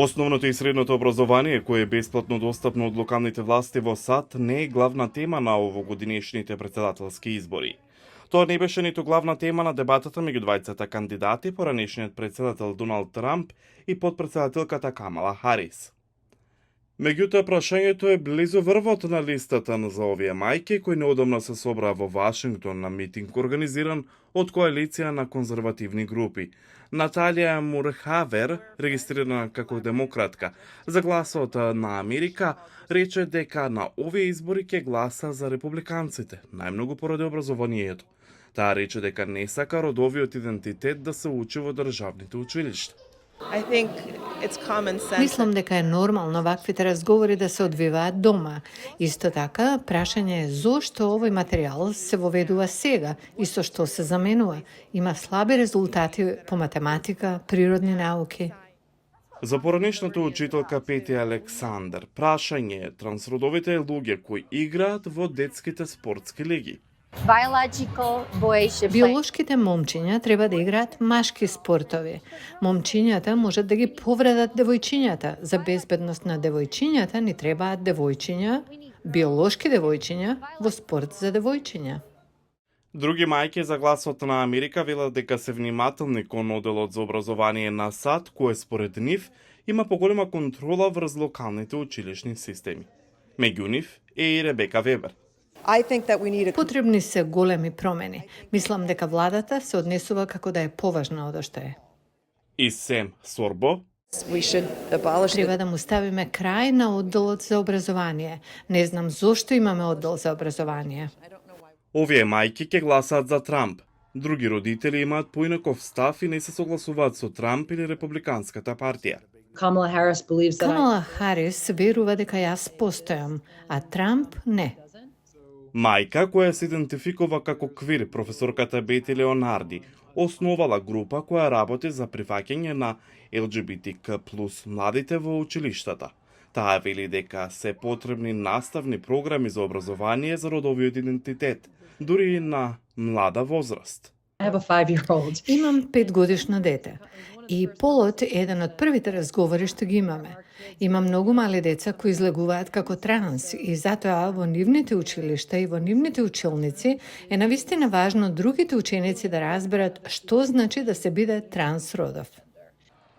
Основното и средното образование, кое е бесплатно достапно од локалните власти во САД, не е главна тема на овогодинешните председателски избори. Тоа не беше ниту главна тема на дебатата меѓу двајцата кандидати, поранешниот председател Доналд Трамп и подпредседателката Камала Харис. Меѓутоа, прашањето е близу врвот на листата за овие мајки кои неодамна се собраа во Вашингтон на митинг организиран од коалиција на конзервативни групи. Наталија Мурхавер, регистрирана како демократка за гласот на Америка, рече дека на овие избори ќе гласа за републиканците, најмногу поради образованието. Таа рече дека не сака родовиот идентитет да се учи во државните училишта. Мислам дека е нормално ваквите разговори да се одвиваат дома. Исто така, прашање е зошто овој материјал се воведува сега и со што се заменува. Има слаби резултати по математика, природни науки. За поранешната учителка Пети Александр, прашање е трансродовите луѓе кои играат во детските спортски лиги. Биолошките момчиња треба да играат машки спортови. Момчињата можат да ги повредат девојчињата. За безбедност на девојчињата ни требаат девојчиња, биолошки девојчиња во спорт за девојчиња. Други мајки за гласот на Америка велат дека се внимателни кон оделот за образование на САД, кој според нив има поголема контрола врз локалните училишни системи. Меѓу нив е и Ребека Вебер. Потребни се големи промени. Мислам дека владата се однесува како да е поважна од што е. И Сем Сорбо. Треба да му ставиме крај на одделот за образование. Не знам зошто имаме оддел за образование. Овие мајки ќе гласаат за Трамп. Други родители имаат поинаков став и не се согласуваат со Трамп или Републиканската партија. Камала Харис верува дека јас постојам, а Трамп не. Мајка која се идентификува како квир, професорката Бети Леонарди, основала група која работи за прифаќање на ЛГБТК плюс младите во училиштата. Таа вели дека се потребни наставни програми за образование за родовиот идентитет, дури и на млада возраст. Имам 5-годишно дете. И полот е еден од првите разговори што ги имаме. Има многу мали деца кои излегуваат како транс и затоа во нивните училишта и во нивните училници е навистина важно другите ученици да разберат што значи да се биде трансродов.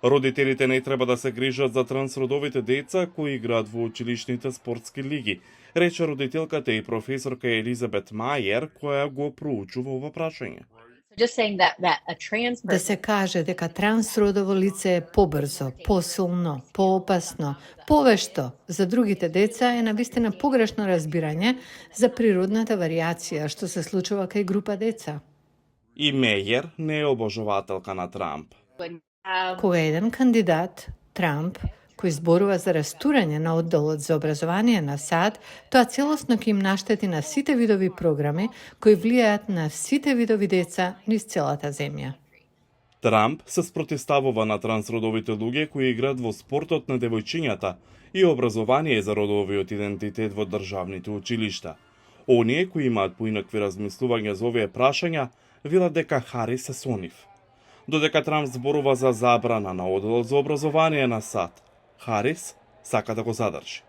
Родителите не треба да се грижат за трансродовите деца кои играат во училишните спортски лиги, рече родителката и професорка Елизабет Мајер, која го проучува ова прашање. Да се каже дека трансродово лице е побрзо, посилно, поопасно, повешто за другите деца е навистина погрешно разбирање за природната варијација што се случува кај група деца. И Мејер не е обожавателка на Трамп. Кога еден кандидат, Трамп, кој зборува за растурање на одделот за образование на САД, тоа целосно ќе им наштети на сите видови програми кои влијаат на сите видови деца низ целата земја. Трамп се спротивставува на трансродовите луѓе кои играат во спортот на девојчињата и образование за родовиот идентитет во државните училишта. Оние кои имаат поинакви размислувања за овие прашања велат дека Харис е со нив. Додека Трамп зборува за забрана на оделот за образование на САД, Харис сака да го задржи.